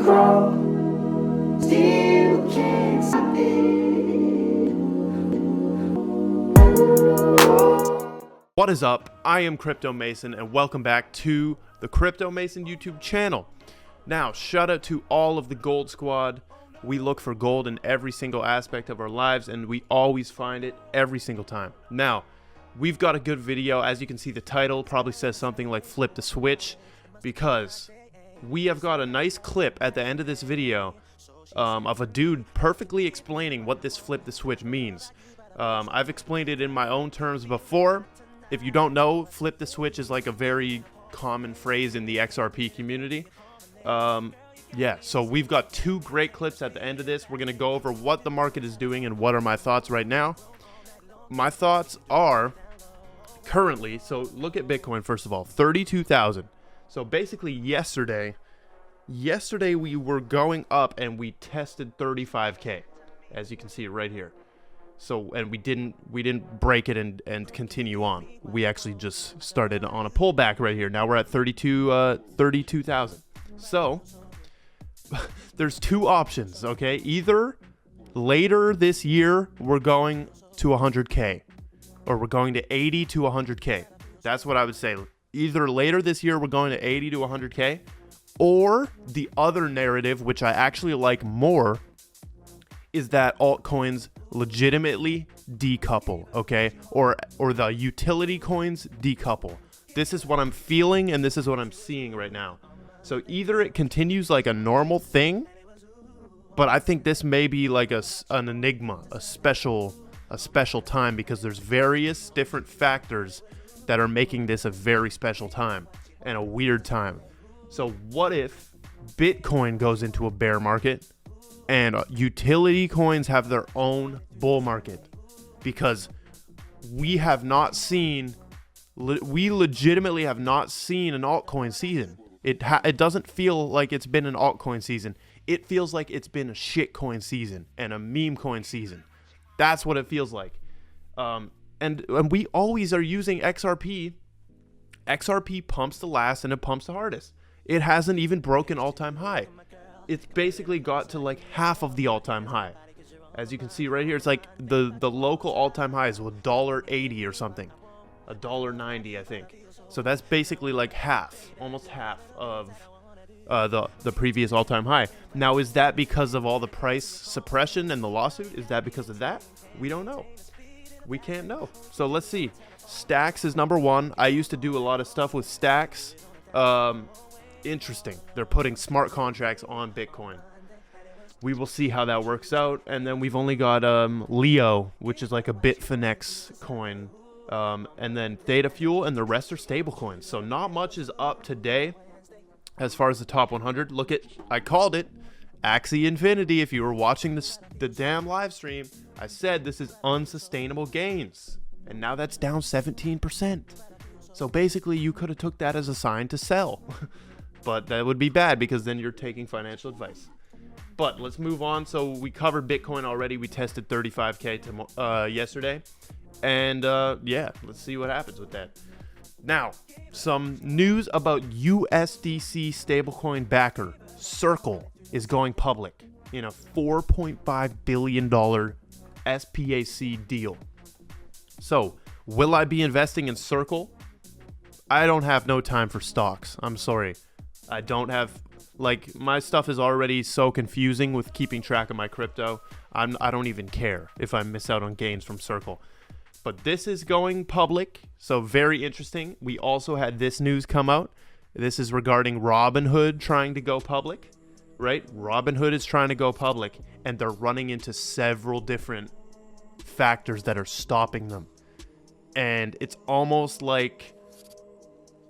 grow, still can't stop it. What is up? I am Crypto Mason and welcome back to the Crypto Mason YouTube channel. Now, shout out to all of the Gold Squad. We look for gold in every single aspect of our lives and we always find it every single time. Now, we've got a good video. As you can see, the title probably says something like flip the switch, because we have got a nice clip at the end of this video of a dude perfectly explaining what this flip the switch means. I've explained it in my own terms before. If you don't know, flip the switch is like a very common phrase in the XRP community. Yeah, so we've got two great clips at the end of this. We're going to go over what the market is doing and what are my thoughts right now. My thoughts are currently, so look at Bitcoin first of all, 32,000. So basically yesterday we were going up and we tested 35K, as you can see right here. So, and we didn't break it and continue on. We actually just started on a pullback right here. Now we're at 32,000. So there's two options, okay? Either later this year we're going to 100K, or we're going to 80 to 100K. That's what I would say. Either later this year we're going to 80 to 100K, or the other narrative, which I actually like more, is that altcoins legitimately decouple, okay? Or the utility coins decouple. This is what I'm feeling and this is what I'm seeing right now. So either it continues like a normal thing, but I think this may be like an enigma, a special time, because there's various different factors that are making this a very special time and a weird time. So what if Bitcoin goes into a bear market and utility coins have their own bull market? Because we legitimately have not seen an altcoin season. It doesn't feel like it's been an altcoin season. It feels like it's been a shitcoin season and a meme coin season. That's what it feels like. And we always are using XRP. XRP pumps the last and it pumps the hardest. It hasn't even broken all-time high. It's basically got to like half of the all-time high. As you can see right here, it's like the local all-time high is $1.80 or something. $1.90, I think. So that's basically like almost half of the previous all-time high. Now, is that because of all the price suppression and the lawsuit? Is that because of that? We don't know. We can't know. So let's see. Stacks is number one. I used to do a lot of stuff with Stacks. Interesting. They're putting smart contracts on Bitcoin. We will see how that works out. And then we've only got Leo, which is like a Bitfinex coin. And then Theta Fuel, and the rest are stablecoins. So not much is up today as far as the top 100. Look at, I called it, Axie Infinity. If you were watching the damn live stream, I said this is unsustainable gains. And now that's down 17%. So basically you could have took that as a sign to sell. But that would be bad, because then you're taking financial advice. But let's move on. So we covered Bitcoin already. We tested 35K yesterday. And yeah, let's see what happens with that. Now, some news about USDC stablecoin backer Circle is going public in a $4.5 billion SPAC deal. So, will I be investing in Circle? I don't have no time for stocks. I'm sorry. I don't have, like, my stuff is already so confusing with keeping track of my crypto. I don't even care if I miss out on gains from Circle. But this is going public, so very interesting. We also had this news come out. This is regarding Robinhood trying to go public, right? Robinhood is trying to go public, and they're running into several different factors that are stopping them. And it's almost like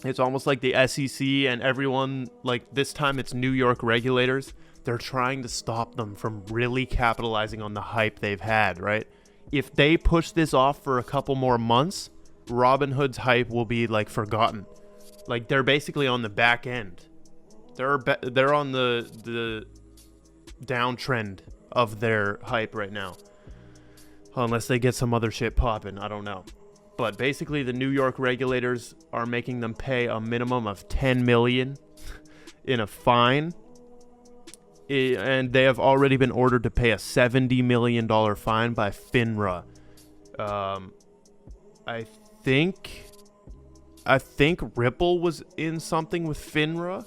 the SEC and everyone, like this time it's New York regulators. They're trying to stop them from really capitalizing on the hype they've had, right? If they push this off for a couple more months, Robinhood's hype will be like forgotten. Like they're basically on the back end. They're on the downtrend of their hype right now. Unless they get some other shit popping, I don't know. But basically the New York regulators are making them pay a minimum of $10 million in a fine and they have already been ordered to pay a $70 million fine by FINRA. I think Ripple was in something with FINRA,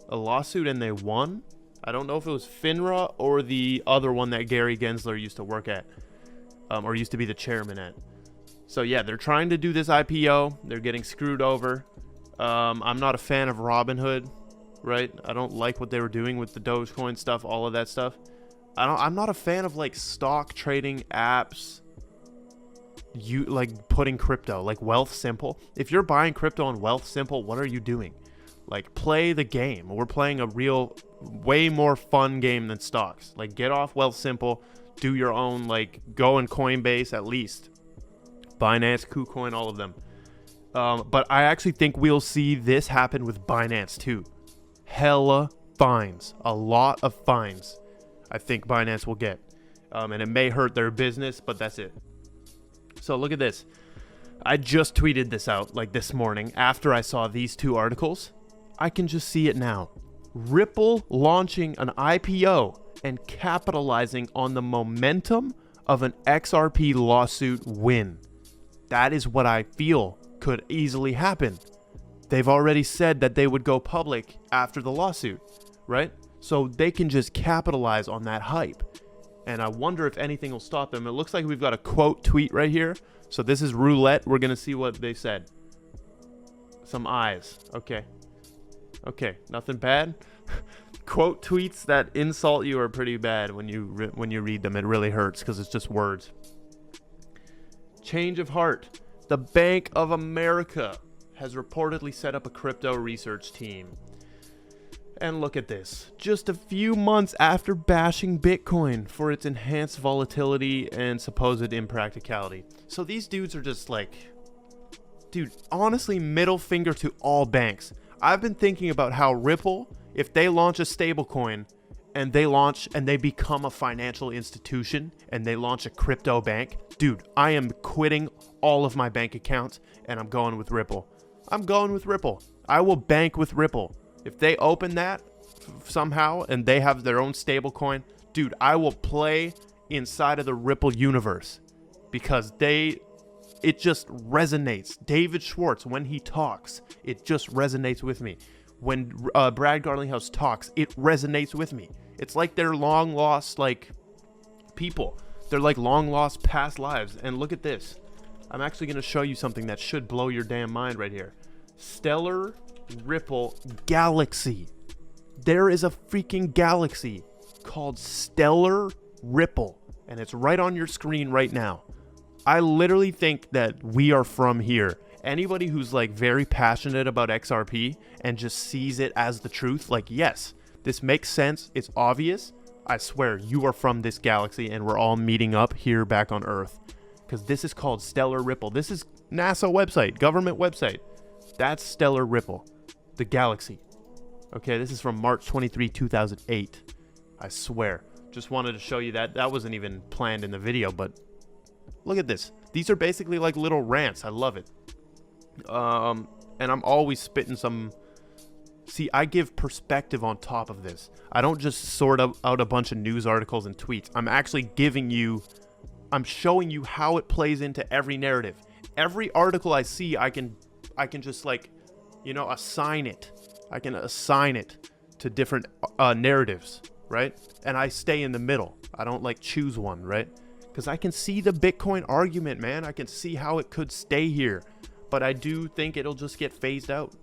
a lawsuit, and they won. I don't know if it was FINRA or the other one that Gary Gensler used to work at, or used to be the chairman at. So yeah, they're trying to do this IPO. They're getting screwed over. I'm not a fan of Robinhood, right? I don't like what they were doing with the Dogecoin stuff, all of that stuff. I'm not a fan of like stock trading apps. You like putting crypto, like Wealth Simple. If you're buying crypto on Wealth Simple, what are you doing? Like, play the game. We're playing a real, way more fun game than stocks. Like, get off Wealth Simple, do your own, like, go in Coinbase at least. Binance, KuCoin, all of them. But I actually think we'll see this happen with Binance too. Hella fines. A lot of fines I think Binance will get. And it may hurt their business, but that's it. So look at this. I just tweeted this out like this morning after I saw these two articles. I can just see it now. Ripple launching an IPO and capitalizing on the momentum of an XRP lawsuit win. That is what I feel could easily happen. They've already said that they would go public after the lawsuit, right? So they can just capitalize on that hype. And I wonder if anything will stop them. It looks like we've got a quote tweet right here. So this is roulette. We're going to see what they said. Some eyes. Okay. Okay, nothing bad. Quote tweets that insult you are pretty bad when you read them. It really hurts because it's just words. Change of heart. The Bank of America has reportedly set up a crypto research team. And look at this. Just a few months after bashing Bitcoin for its enhanced volatility and supposed impracticality. So these dudes are just like, dude, honestly, middle finger to all banks. I've been thinking about how Ripple, if they launch a stablecoin and they become a financial institution and they launch a crypto bank, dude, I am quitting all of my bank accounts and I'm going with Ripple. I'm going with Ripple. I will bank with Ripple. If they open that somehow and they have their own stablecoin, dude, I will play inside of the Ripple universe because it just resonates. David Schwartz, when he talks, it just resonates with me. When Brad Garlinghouse talks, it resonates with me. It's like they're long lost, like, people. They're like long lost past lives. And look at this. I'm actually going to show you something that should blow your damn mind right here. Stellar Ripple Galaxy. There is a freaking galaxy called Stellar Ripple, and it's right on your screen right now. I literally think that we are from here. Anybody who's like very passionate about XRP and just sees it as the truth, like, yes, this makes sense, it's obvious, I swear you are from this galaxy and we're all meeting up here back on Earth, because this is called Stellar Ripple. This is NASA website, government website. That's Stellar Ripple. The galaxy. Okay, this is from March 23, 2008. I swear. Just wanted to show you that. That wasn't even planned in the video, but look at this. These are basically like little rants. I love it. And I'm always spitting some... See, I give perspective on top of this. I don't just sort out a bunch of news articles and tweets. I'm actually giving you... I'm showing you how it plays into every narrative. Every article I see, I can just like... assign it. I can assign it to different narratives, right? And I stay in the middle. I don't like choose one, right? Because I can see the Bitcoin argument, man. I can see how it could stay here. But I do think it'll just get phased out.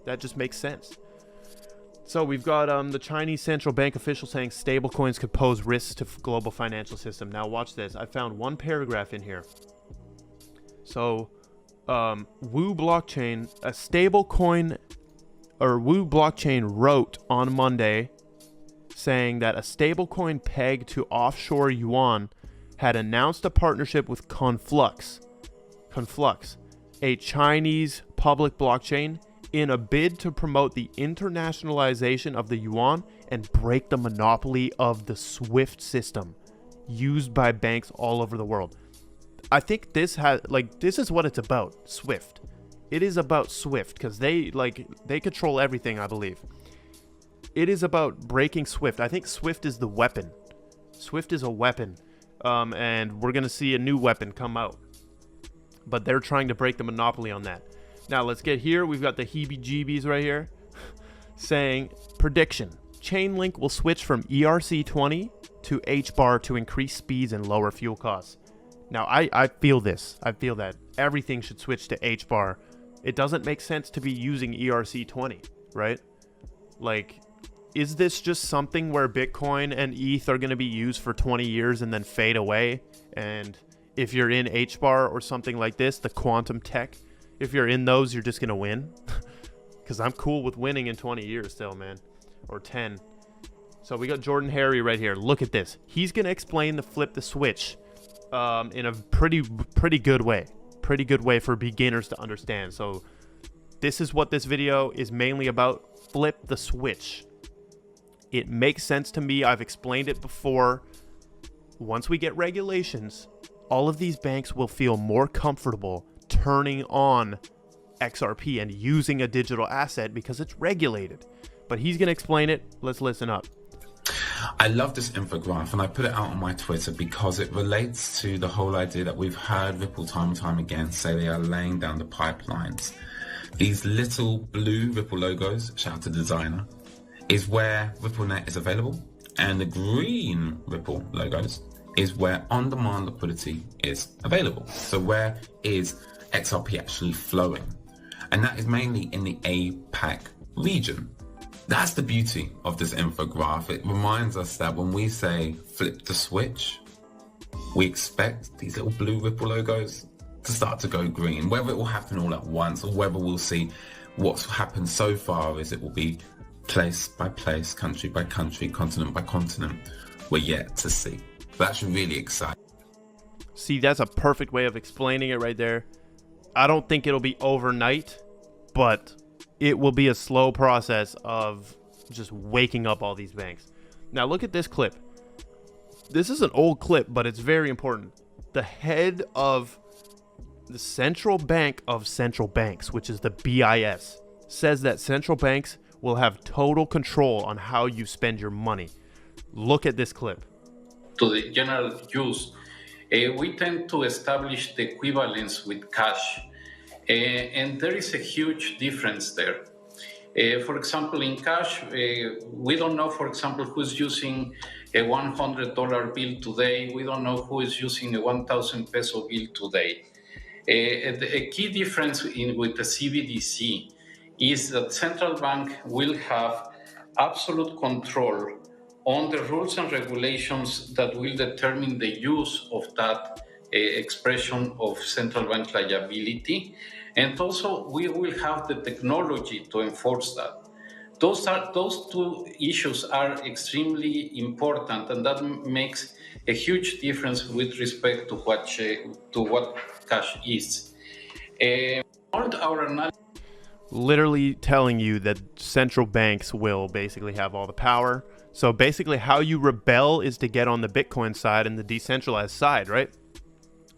That just makes sense. So we've got the Chinese central bank official saying stablecoins could pose risks to global financial system. Now watch this. I found one paragraph in here. So... Wu Blockchain, a stablecoin, or Wu Blockchain wrote on Monday saying that a stablecoin pegged to offshore yuan had announced a partnership with Conflux, a Chinese public blockchain, in a bid to promote the internationalization of the yuan and break the monopoly of the SWIFT system used by banks all over the world. I think this is what it's about. SWIFT. It is about SWIFT because they control everything, I believe. It is about breaking Swift. I think Swift is the weapon. Swift is a weapon. And we're going to see a new weapon come out. But they're trying to break the monopoly on that. Now, let's get here. We've got the heebie-jeebies right here saying, prediction. Chainlink will switch from ERC20 to Hbar to increase speeds and lower fuel costs. Now, I feel this. I feel that everything should switch to Hbar. It doesn't make sense to be using ERC20, right? Like, is this just something where Bitcoin and ETH are going to be used for 20 years and then fade away? And if you're in Hbar or something like this, the quantum tech, if you're in those, you're just going to win? Because I'm cool with winning in 20 years still, man. Or 10. So we got Jordan Harry right here. Look at this. He's going to explain the flip the switch in a pretty good way. Pretty good way for beginners to understand. So this is what this video is mainly about. Flip the switch. It makes sense to me. I've explained it before. Once we get regulations, all of these banks will feel more comfortable turning on XRP and using a digital asset because it's regulated. But he's going to explain it. Let's listen up. I love this infograph, and I put it out on my Twitter because it relates to the whole idea that we've heard Ripple time and time again say they are laying down the pipelines. These little blue Ripple logos, shout out to the designer, is where RippleNet is available, and the green Ripple logos is where on-demand liquidity is available. So where is XRP actually flowing? And that is mainly in the APAC region. That's the beauty of this infograph. It reminds us that when we say flip the switch, we expect these little blue Ripple logos to start to go green. Whether it will happen all at once or whether we'll see what's happened so far is it will be place by place, country by country, continent by continent. We're yet to see. That's really exciting. See, that's a perfect way of explaining it right there. I don't think it'll be overnight, but it will be a slow process of just waking up all these banks. Now look at this clip. This is an old clip, but it's very important. The head of the central bank of central banks, which is the BIS, says that central banks will have total control on how you spend your money. Look at this clip. To the general use, we tend to establish the equivalence with cash. And there is a huge difference there. For example, in cash, we don't know, for example, who's using a $100 bill today. We don't know who is using a 1,000 peso bill today. A key difference with the CBDC is that central bank will have absolute control on the rules and regulations that will determine the use of that expression of central bank liability. And also, we will have the technology to enforce that. Those two issues are extremely important, and that makes a huge difference with respect to what cash is. Our analysis literally telling you that central banks will basically have all the power. So basically how you rebel is to get on the Bitcoin side and the decentralized side, right?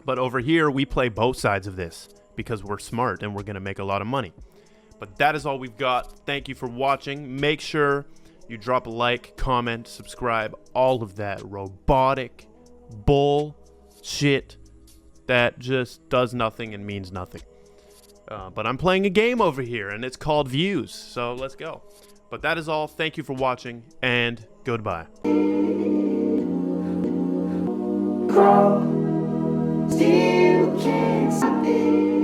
But over here, we play both sides of this because we're smart and we're going to make a lot of money. But that is all we've got. Thank you for watching. Make sure you drop a like, comment, subscribe, all of that robotic bullshit that just does nothing and means nothing. But I'm playing a game over here and it's called Views. So let's go. But that is all. Thank you for watching and goodbye. Crawl, still can't stop it.